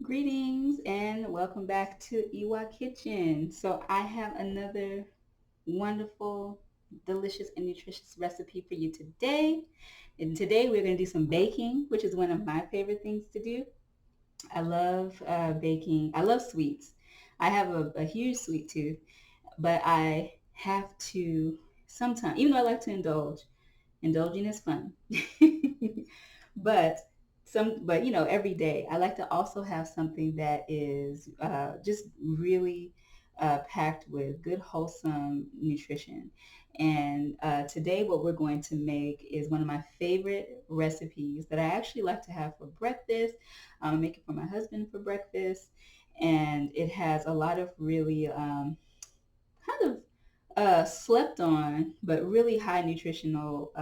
Greetings and welcome back to Iwa Kitchen. So I have another wonderful, delicious, and nutritious recipe for you today. And today we're going to do some baking, which is one of my favorite things to do. I love baking. I love sweets. I have a huge sweet tooth, but I have to sometimes, even though I like to indulge, indulging is fun. but every day I like to also have something that is just really packed with good wholesome nutrition. And today what we're going to make is one of my favorite recipes that I actually like to have for breakfast. I make it for my husband for breakfast, and it has a lot of really kind of slept on but really high nutritional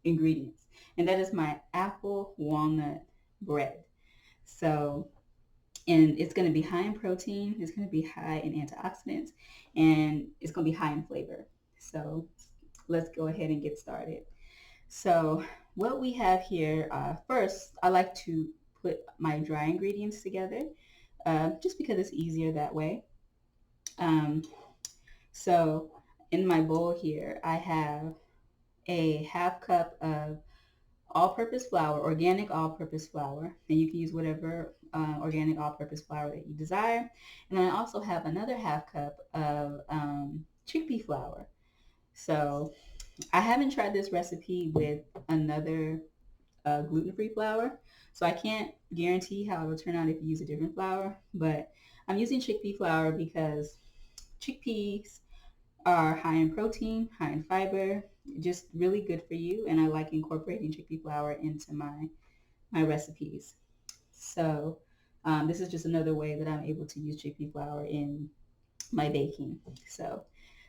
ingredients, and that is my apple walnut bread. So, and it's going to be high in protein, it's going to be high in antioxidants, and it's going to be high in flavor. So, let's go ahead and get started. So, what we have here, first, I like to put my dry ingredients together just because it's easier that way. Um, so, in my bowl here, I have a half cup of all-purpose flour, organic all-purpose flour, and you can use whatever organic all-purpose flour that you desire. And then I also have another half cup of chickpea flour. So I haven't tried this recipe with another gluten-free flour, so I can't guarantee how it will turn out if you use a different flour, but I'm using chickpea flour because chickpeas are high in protein, high in fiber, just really good for you. And I like incorporating chickpea flour into my recipes. So this is just another way that I'm able to use chickpea flour in my baking. So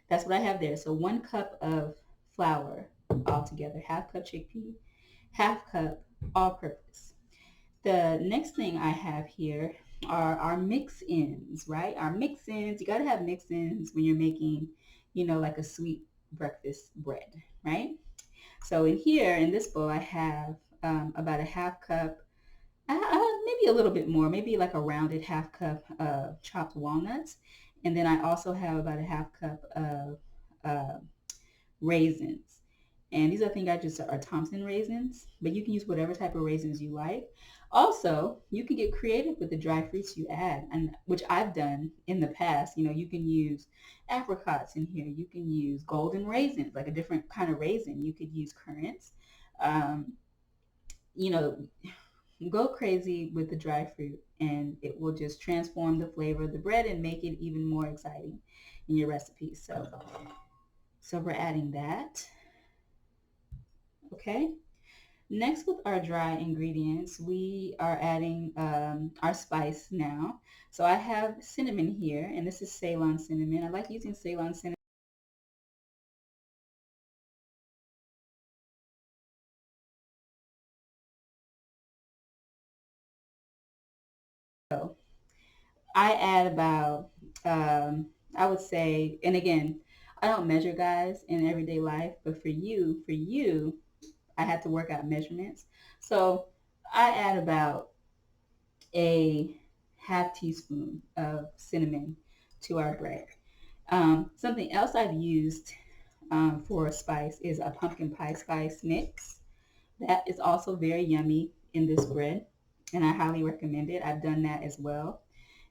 that's what I have there. So 1 cup of flour altogether, half cup chickpea, half cup all-purpose. The next thing I have here are our mix-ins, right? Our mix-ins, you gotta have mix-ins when you're making, like a sweet breakfast bread, right? So in here, in this bowl, I have about a half cup, maybe a little bit more, maybe like a rounded half cup of chopped walnuts. And then I also have about a half cup of uh, raisins. And these I think I just are Thompson raisins, but you can use whatever type of raisins you like. Also, you can get creative with the dry fruits you add, and which I've done in the past. You can use apricots in here. You can use golden raisins, like a different kind of raisin. You could use currants. Um, you know, go crazy with the dry fruit, and it will just transform the flavor of the bread and make it even more exciting in your recipe. So we're adding that. Okay. Next, with our dry ingredients, we are adding our spice now. So I have cinnamon here, and this is Ceylon cinnamon. I like using Ceylon cinnamon. So I add about, I would say, and again, I don't measure, guys, in everyday life, but for you, I had to work out measurements. So I add about a half teaspoon of cinnamon to our bread. Something else I've used for a spice is a pumpkin pie spice mix. That is also very yummy in this bread, and I highly recommend it. I've done that as well,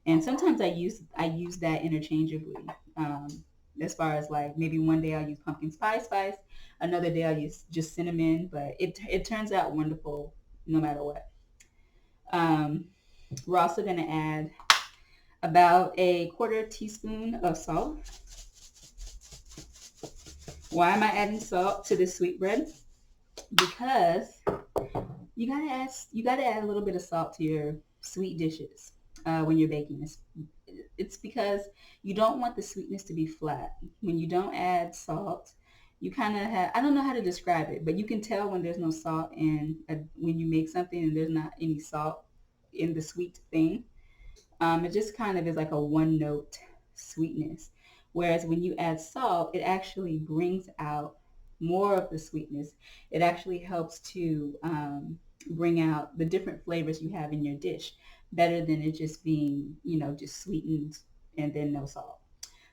and sometimes I use that interchangeably. Um, as far as like maybe one day I'll use pumpkin spice, another day I'll use just cinnamon, but it turns out wonderful no matter what. Um, we're also going to add about a quarter teaspoon of salt. Why am I adding salt to this sweetbread? Because you gotta add a little bit of salt to your sweet dishes when you're baking this. It's because you don't want the sweetness to be flat. When you don't add salt, you kind of have, I don't know how to describe it, but you can tell when there's no salt in when you make something and there's not any salt in the sweet thing. It just kind of is like a one note sweetness. Whereas when you add salt, it actually brings out more of the sweetness. It actually helps to bring out the different flavors you have in your dish better than it just being, just sweetened and then no salt.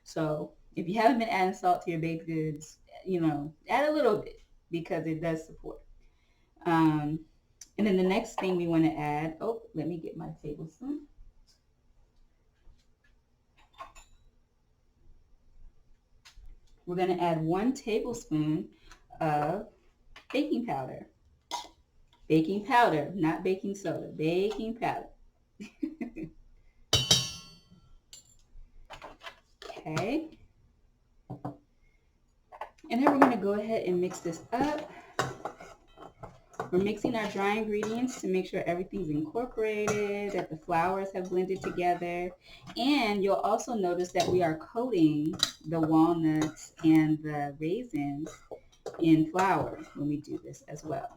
So if you haven't been adding salt to your baked goods, add a little bit because it does support. Um, and then the next thing we want to add, oh, let me get my tablespoon. We're going to add 1 tablespoon of baking powder. Baking powder, not baking soda, baking powder. Okay. And then we're going to go ahead and mix this up. We're mixing our dry ingredients to make sure everything's incorporated, that the flours have blended together. And you'll also notice that we are coating the walnuts and the raisins in flour when we do this as well.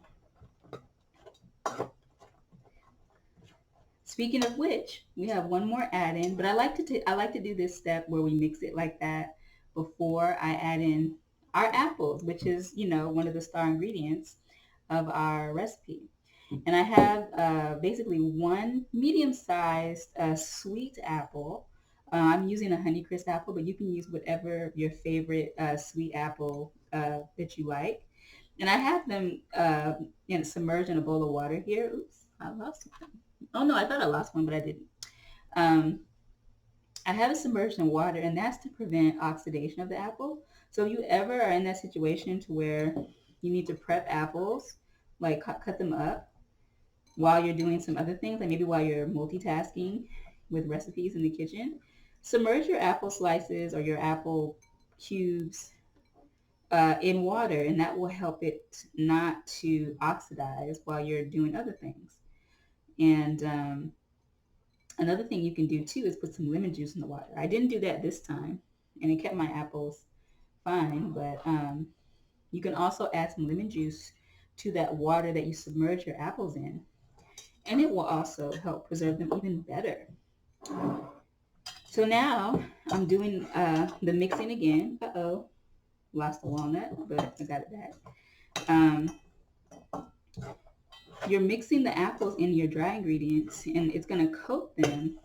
Speaking of which, we have one more add-in, but I like to do this step where we mix it like that before I add in our apples, which is, one of the star ingredients of our recipe. And I have basically one medium-sized sweet apple. I'm using a Honeycrisp apple, but you can use whatever your favorite sweet apple that you like. And I have them submerged in a bowl of water here. Oops, I lost one. Oh no, I thought I lost one, but I didn't. Um, I have it submerged in water, and that's to prevent oxidation of the apple. So if you ever are in that situation to where you need to prep apples, like cut them up while you're doing some other things, like maybe while you're multitasking with recipes in the kitchen, submerge your apple slices or your apple cubes in water, and that will help it not to oxidize while you're doing other things. And another thing you can do too is put some lemon juice in the water. I didn't do that this time, and it kept my apples fine, but you can also add some lemon juice to that water that you submerge your apples in, and it will also help preserve them even better. So now I'm doing the mixing again. Uh-oh, lost the walnut, but I got it back. Um, you're mixing the apples in your dry ingredients, and it's going to coat them.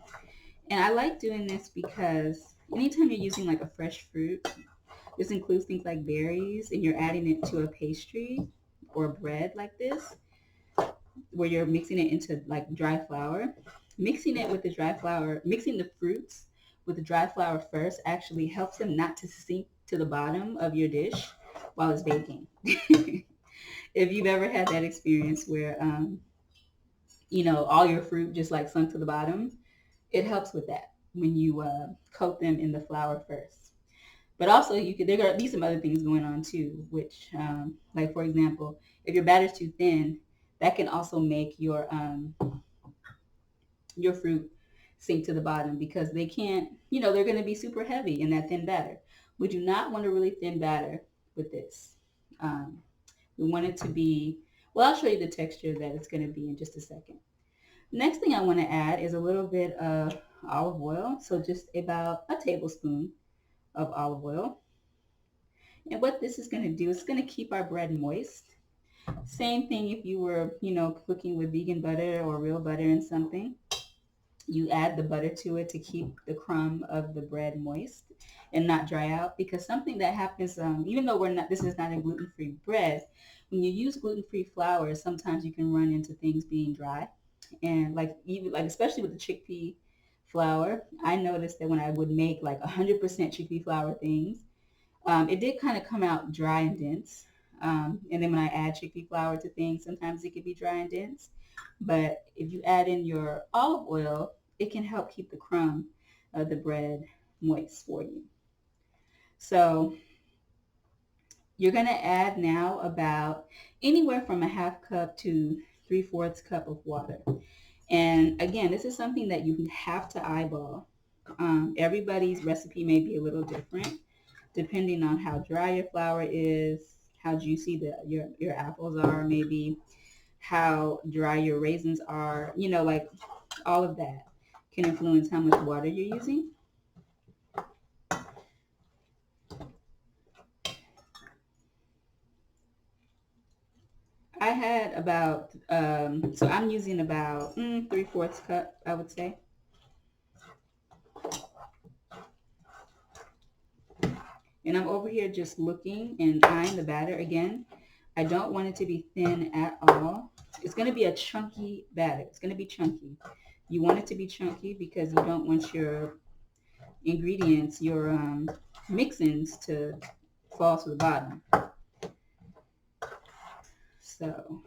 And I like doing this because anytime you're using like a fresh fruit, this includes things like berries, and you're adding it to a pastry or bread like this, where you're mixing it into like dry flour. Mixing it with the dry flour, mixing the fruits with the dry flour first actually helps them not to sink to the bottom of your dish while it's baking. If you've ever had that experience where, all your fruit just like sunk to the bottom, it helps with that when you coat them in the flour first. But also, there are be some other things going on too, which, like for example, if your batter's too thin, that can also make your fruit sink to the bottom because they can't, they're going to be super heavy in that thin batter. We do not want a really thin batter with this. Um, we want it to be, well, I'll show you the texture that it's going to be in just a second. Next thing I want to add is a little bit of olive oil. So just about a tablespoon of olive oil. And what this is going to do is it's going to keep our bread moist. Same thing if you were, cooking with vegan butter or real butter in something. You add the butter to it to keep the crumb of the bread moist and not dry out. Because something that happens, even though this is not a gluten-free bread, when you use gluten-free flour, sometimes you can run into things being dry. And especially with the chickpea flour, I noticed that when I would make like 100% chickpea flour things, it did kind of come out dry and dense. And then when I add chickpea flour to things, sometimes it could be dry and dense. But if you add in your olive oil, it can help keep the crumb of the bread moist for you. So you're going to add now about anywhere from a half cup to 3/4 cup of water. And again, this is something that you have to eyeball. Everybody's recipe may be a little different depending on how dry your flour is, how juicy your apples are, maybe how dry your raisins are, like all of that can influence how much water you're using. I had about, so I'm using about 3/4 cup, I would say. And I'm over here just looking and eyeing the batter again. I don't want it to be thin at all. It's going to be a chunky batter. It's going to be chunky. You want it to be chunky because you don't want your ingredients, your mixins to fall to the bottom. So,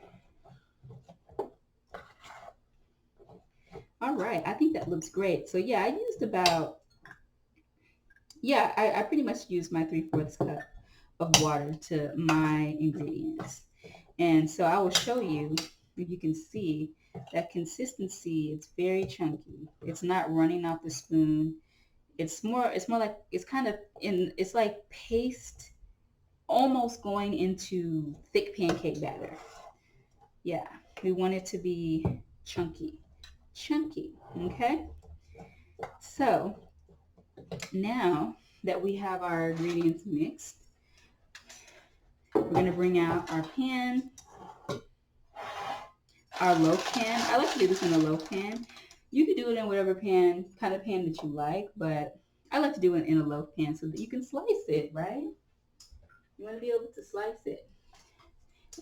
all right. I think that looks great. So yeah, I used about, yeah, I pretty much used my 3/4 cup of water to my ingredients. And so I will show you, if you can see, that consistency. It's very chunky. It's not running off the spoon. It's more like, it's kind of it's like paste, almost going into thick pancake batter. Yeah, we want it to be chunky. Chunky, okay? So now that we have our ingredients mixed, we're going to bring out our pan, our loaf pan. I like to do this in a loaf pan. You can do it in whatever pan, kind of pan that you like, but I like to do it in a loaf pan so that you can slice it, right? You want to be able to slice it.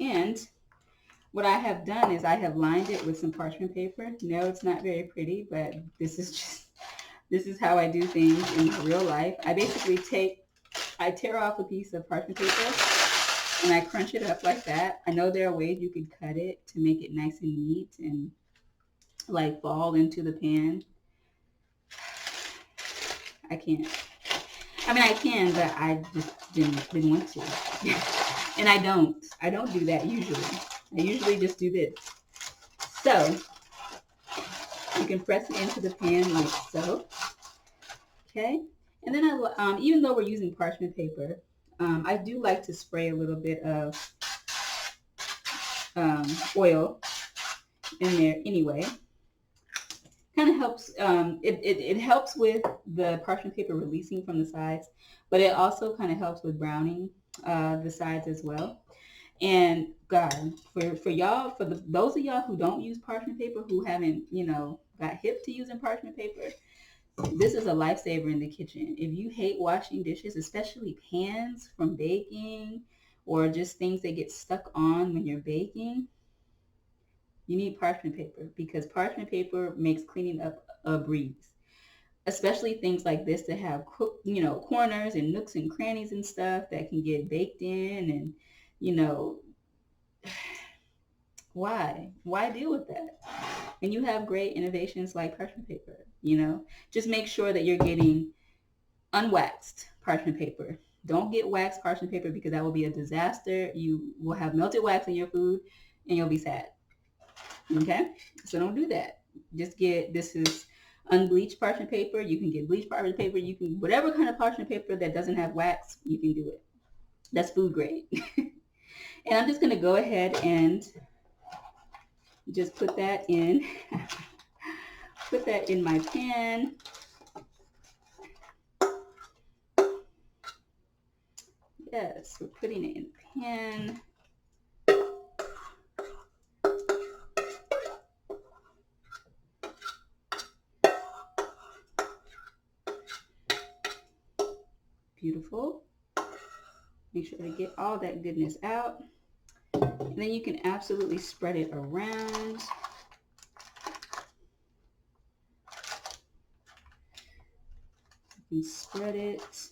And what I have done is I have lined it with some parchment paper. No, it's not very pretty, but this is how I do things in real life. I tear off a piece of parchment paper and I crunch it up like that. I know there are ways you could cut it to make it nice and neat and like fall into the pan. I can't. I mean, I can, but I just didn't want to. And I don't. I don't do that usually. I usually just do this. So you can press it into the pan like so. Okay. And then even though we're using parchment paper, I do like to spray a little bit of oil in there anyway. Kind of helps. It helps with the parchment paper releasing from the sides, but it also kind of helps with browning the sides as well. And God, for y'all, those of y'all who don't use parchment paper, who haven't got hip to using parchment paper, this is a lifesaver in the kitchen. If you hate washing dishes, especially pans from baking or just things that get stuck on when you're baking, you need parchment paper because parchment paper makes cleaning up a breeze. Especially things like this that have corners and nooks and crannies and stuff that can get baked in, and you know why deal with that? And you have great innovations like parchment paper. Just make sure that you're getting unwaxed parchment paper. Don't get waxed parchment paper because that will be a disaster. You will have melted wax in your food and you'll be sad. Okay? So don't do that. This is unbleached parchment paper. You can get bleached parchment paper. You can, whatever kind of parchment paper that doesn't have wax, you can do it. That's food grade. And I'm just going to go ahead and just put that in my pan. Yes, we're putting it in the pan. Beautiful. Make sure to get all that goodness out. And then you can absolutely spread it around. You can spread it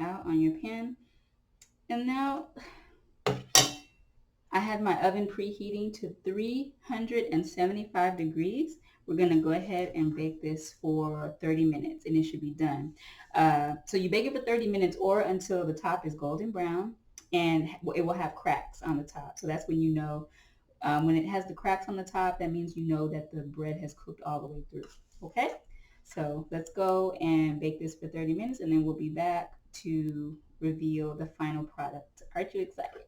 out on your pan. And now I had my oven preheating to 375 degrees. We're going to go ahead and bake this for 30 minutes and it should be done. So you bake it for 30 minutes or until the top is golden brown and it will have cracks on the top. So that's when you know, when it has the cracks on the top, that means you know that the bread has cooked all the way through. Okay? So let's go and bake this for 30 minutes and then we'll be back to reveal the final product. Aren't you excited?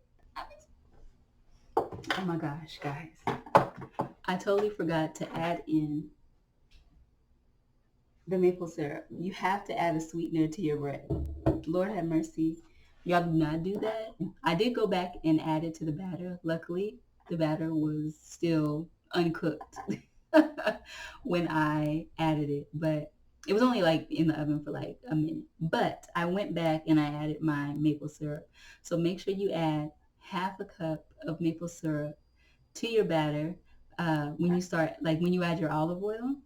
Oh my gosh, guys. I totally forgot to add in the maple syrup. You have to add a sweetener to your bread. Lord have mercy. Y'all do not do that. I did go back and add it to the batter. Luckily, the batter was still uncooked when I added it, but it was only like in the oven for like a minute. But I went back and I added my maple syrup. So make sure you add half a cup of maple syrup to your batter. When you start, like when you add your olive oil,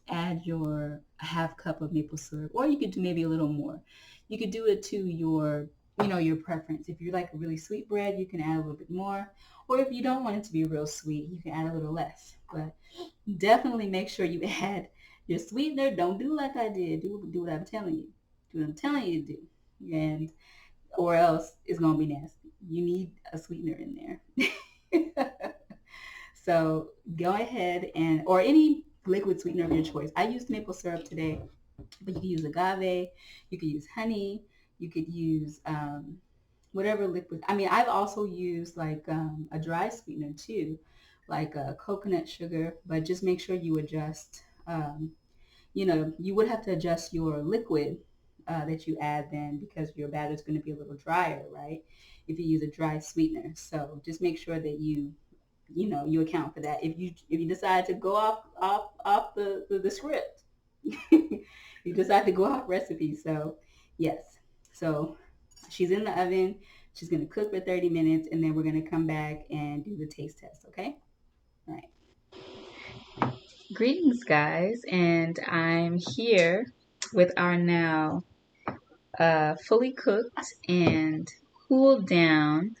add your half cup of maple syrup, or you could do maybe a little more. You could do it to your, your preference. If you like a really sweet bread, you can add a little bit more. Or if you don't want it to be real sweet, you can add a little less. But definitely make sure you add your sweetener. Don't do like I did. Do what I'm telling you. Do what I'm telling you to do. And or else it's gonna be nasty. You need a sweetener in there. So go ahead and, or any liquid sweetener of your choice. I used maple syrup today, but you could use agave, you could use honey, you could use whatever liquid. I mean, I've also used like a dry sweetener too, like coconut sugar, but just make sure you adjust. You would have to adjust your liquid that you add then because your batter is going to be a little drier, right? If you use a dry sweetener. So just make sure that you account for that. If you decide to go off the script, you decide to go off recipe. So yes, so she's in the oven. She's gonna cook for 30 minutes, and then we're gonna come back and do the taste test. Okay. All right. Greetings, guys, and I'm here with our now fully cooked and cooled down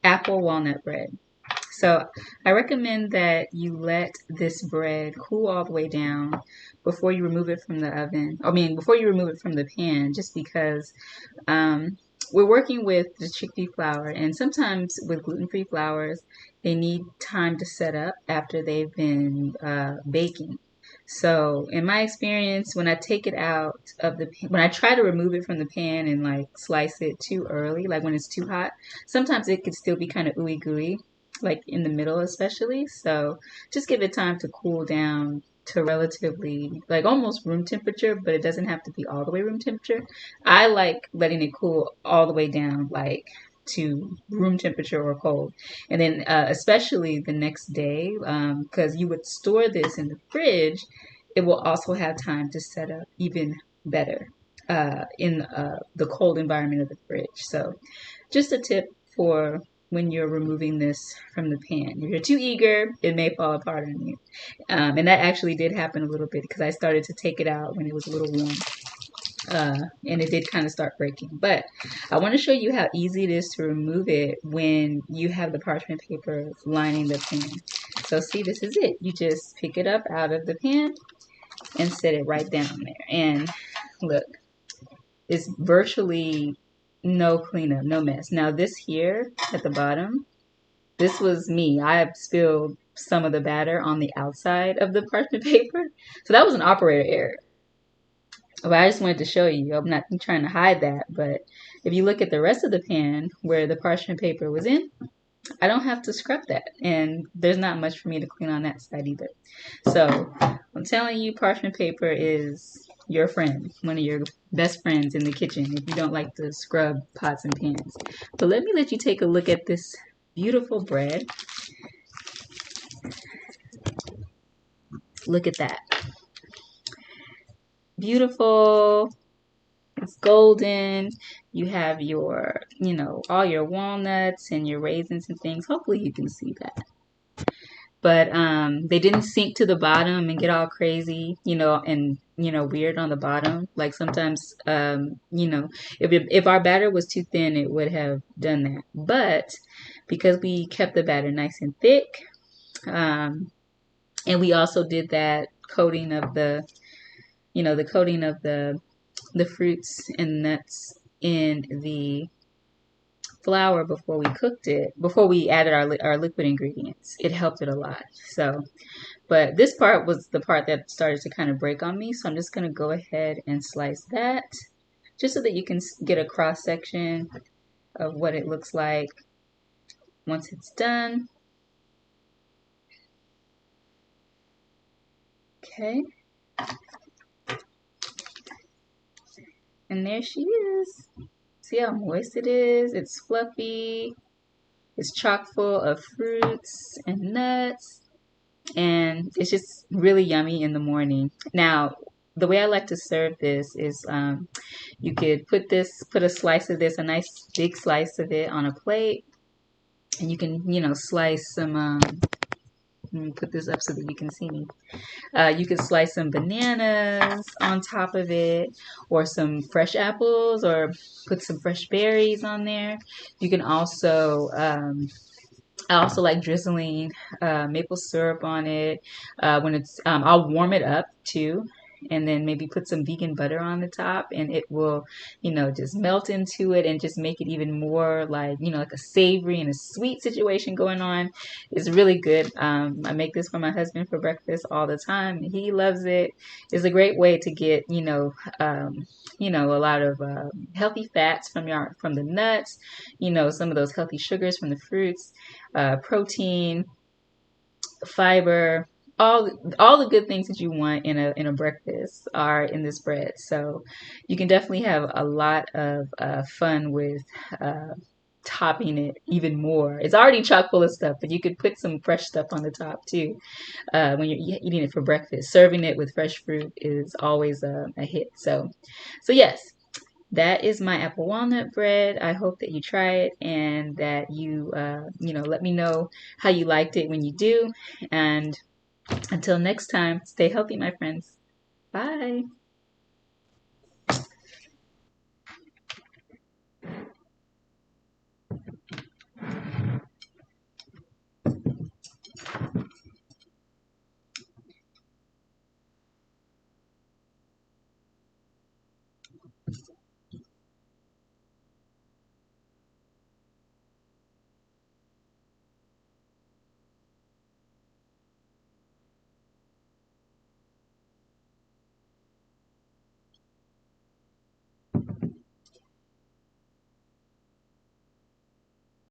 apple walnut bread. So I recommend that you let this bread cool all the way down before you remove it from the oven. I mean, before you remove it from the pan, just because um, we're working with the chickpea flour, and sometimes with gluten-free flours, they need time to set up after they've been baking. So, in my experience, when I take it out of the pan, when I try to remove it from the pan and like slice it too early, like when it's too hot, sometimes it could still be kind of ooey gooey, like in the middle especially. So, just give it time to cool down to relatively like almost room temperature, but it doesn't have to be all the way room temperature. I like letting it cool all the way down, like to room temperature or cold. And then, especially the next day, because you would store this in the fridge, it will also have time to set up even better in the cold environment of the fridge. So, just a tip for when you're removing this from the pan. If you're too eager, it may fall apart on you. And that actually did happen a little bit because I started to take it out when it was a little warm and it did kind of start breaking. But I want to show you how easy it is to remove it when you have the parchment paper lining the pan. So see, this is it. You just pick it up out of the pan and set it right down there. And look, it's virtually no cleanup, no mess. Now this here at the bottom, this was me. I have spilled some of the batter on the outside of the parchment paper. So that was an operator error. But I just wanted to show you. I'm not trying to hide that, but if you look at the rest of the pan where the parchment paper was in, I don't have to scrub that. And there's not much for me to clean on that side either. So I'm telling you, parchment paper is your friend, one of your best friends in the kitchen if you don't like to scrub pots and pans. But let you take a look at this beautiful bread. Look at that. Beautiful. It's golden. You have your, all your walnuts and your raisins and things. Hopefully you can see that. But they didn't sink to the bottom and get all crazy, and weird on the bottom. Like sometimes, if our batter was too thin, it would have done that. But because we kept the batter nice and thick, and we also did that coating of the fruits and nuts in the flour before we added our liquid ingredients. It helped it a lot. So, but this part was the part that started to kind of break on me. So I'm just going to go ahead and slice that just so that you can get a cross section of what it looks like once it's done. Okay. And there she is. See how moist it is? It's fluffy. It's chock full of fruits and nuts, and it's just really yummy in the morning. Now, the way I like to serve this is you could put a slice of this, a nice big slice of it on a plate, and you can, slice some. Let me put this up so that you can see me. You could slice some bananas on top of it, or some fresh apples, or put some fresh berries on there. You can also I also like drizzling maple syrup on it when it's. I'll warm it up too, and then maybe put some vegan butter on the top, and it will, just melt into it and just make it even more like like a savory and a sweet situation going on. It's really good. I make this for my husband for breakfast all the time. He loves it. It's a great way to get a lot of healthy fats from the nuts. Some of those healthy sugars from the fruits, protein, fiber, all the good things that you want in a breakfast are in this bread. So you can definitely have a lot of fun with uh, topping it even more. It's already chock full of stuff, but you could put some fresh stuff on the top too when you're eating it for breakfast. Serving it with fresh fruit is always a hit. So yes, that is my apple walnut bread. I hope that you try it and that you let me know how you liked it when you do. And until next time, stay healthy, my friends. Bye.